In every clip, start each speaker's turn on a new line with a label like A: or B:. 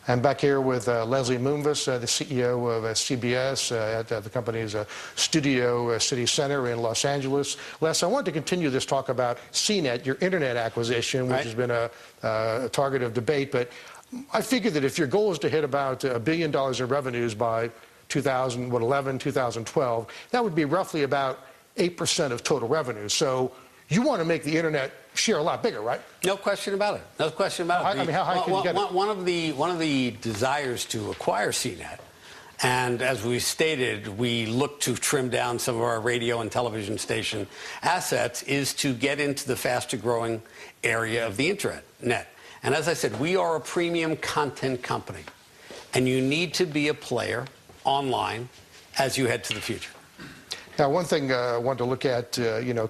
A: I'm back here with Leslie Moonves, the CEO of CBS at the company's Studio City Center in Los Angeles. Les, I wanted to continue this talk about CNET, your internet acquisition, which has been a target of debate. But I figure that if your goal is to hit about $1 billion in revenues by 2011, 2012, that would be roughly about 8% of total revenue. So you want to make the internet share a lot bigger, right?
B: No question about it. No question about it.
A: I mean, how high can you get it?
B: One of the desires to acquire CNET, and as we stated, we look to trim down some of our radio and television station assets, is to get into the faster growing area of the internet. And as I said, we are a premium content company, and you need to be a player online as you head to the future.
A: Now, one thing I wanted to look at,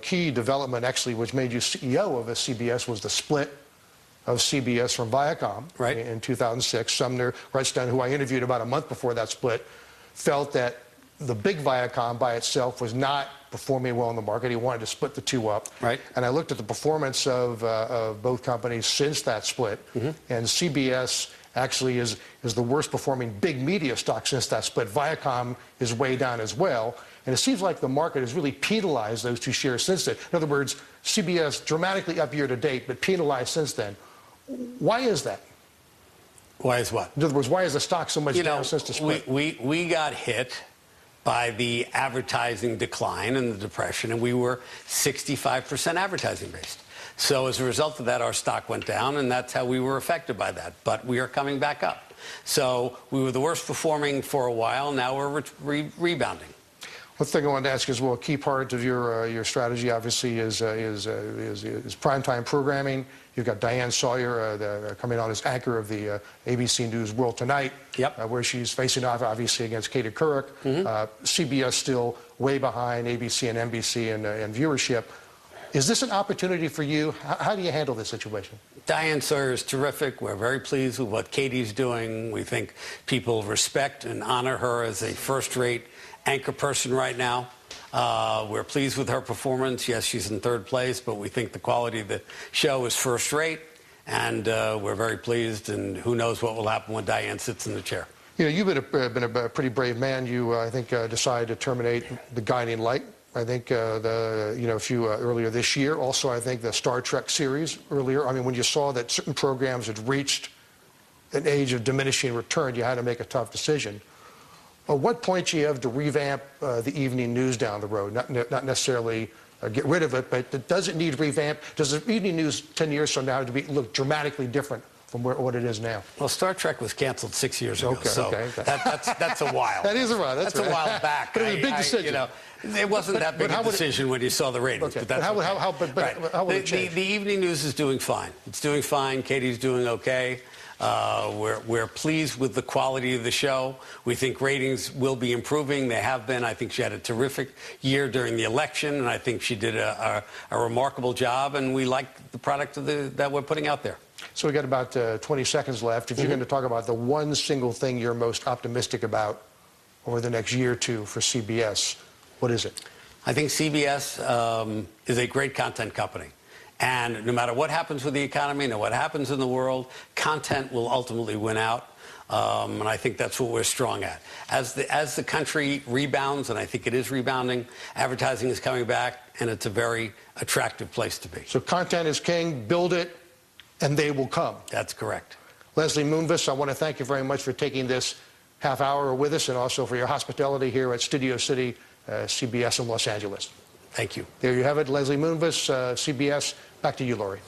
A: key development actually, which made you CEO of CBS, was the split of CBS from Viacom in 2006. Sumner Redstone, who I interviewed about a month before that split, felt that the big Viacom by itself was not performing well in the market. He wanted to split the two up. And I looked at the performance of both companies since that split, and CBS actually is the worst performing big media stock since that split. Viacom is way down as well. And it seems like the market has really penalized those two shares since then. In other words, CBS dramatically up year to date, but penalized since then. Why is that?
B: Why is what?
A: In other words, why is the stock so much down since the split?
B: We got hit by the advertising decline and the depression, and we were 65% advertising based. So as a result of that, our stock went down, and that's how we were affected by that. But we are coming back up. So we were the worst performing for a while. Now we're rebounding.
A: One thing I wanted to ask is, well, a key part of your strategy, obviously, is primetime programming. You've got Diane Sawyer coming on as anchor of the ABC News World Tonight, where she's facing off, obviously, against Katie Couric. CBS still way behind ABC and NBC in viewership. Is this an opportunity for you? How do you handle this situation?
B: Diane Sawyer is terrific. We're very pleased with what Katie's doing. We think people respect and honor her as a first-rate anchor person right now. We're pleased with her performance. Yes, she's in third place, but we think the quality of the show is first rate, and we're very pleased, and who knows what will happen when Diane sits in the chair.
A: You know, you've been a pretty brave man. You, I think, decided to terminate the Guiding Light. I think a few earlier this year. Also, I think the Star Trek series earlier. I mean, when you saw that certain programs had reached an age of diminishing return, you had to make a tough decision. At what point do you have to revamp the evening news down the road? Not necessarily get rid of it, but does it need revamp? Does the evening news 10 years from now look dramatically different from what it is now?
B: Well, Star Trek was canceled 6 years ago, that's a while.
A: That is a while.
B: That's a while back.
A: But it was a big decision.
B: It wasn't that big a decision when you saw the ratings.
A: Okay.
B: But how
A: would it change?
B: The evening news is doing fine. It's doing fine. Katie's doing okay. We're pleased with the quality of the show. We think ratings will be improving. They have been. I think she had a terrific year during the election, and I think she did a remarkable job, and we like the product that we're putting out there.
A: So we got about 20 seconds left. If you're going to talk about the one single thing you're most optimistic about over the next year or two for CBS, what is it?
B: I think CBS is a great content company. And no matter what happens with the economy, no matter what happens in the world, content will ultimately win out. And I think that's what we're strong at. As the country rebounds, and I think it is rebounding, advertising is coming back, and it's a very attractive place to be.
A: So content is king. Build it, and they will come.
B: That's correct.
A: Leslie Moonves, I want to thank you very much for taking this half hour with us, and also for your hospitality here at Studio City, CBS in Los Angeles.
B: Thank you.
A: There you have it, Leslie Moonves, CBS. Back to you, Laurie.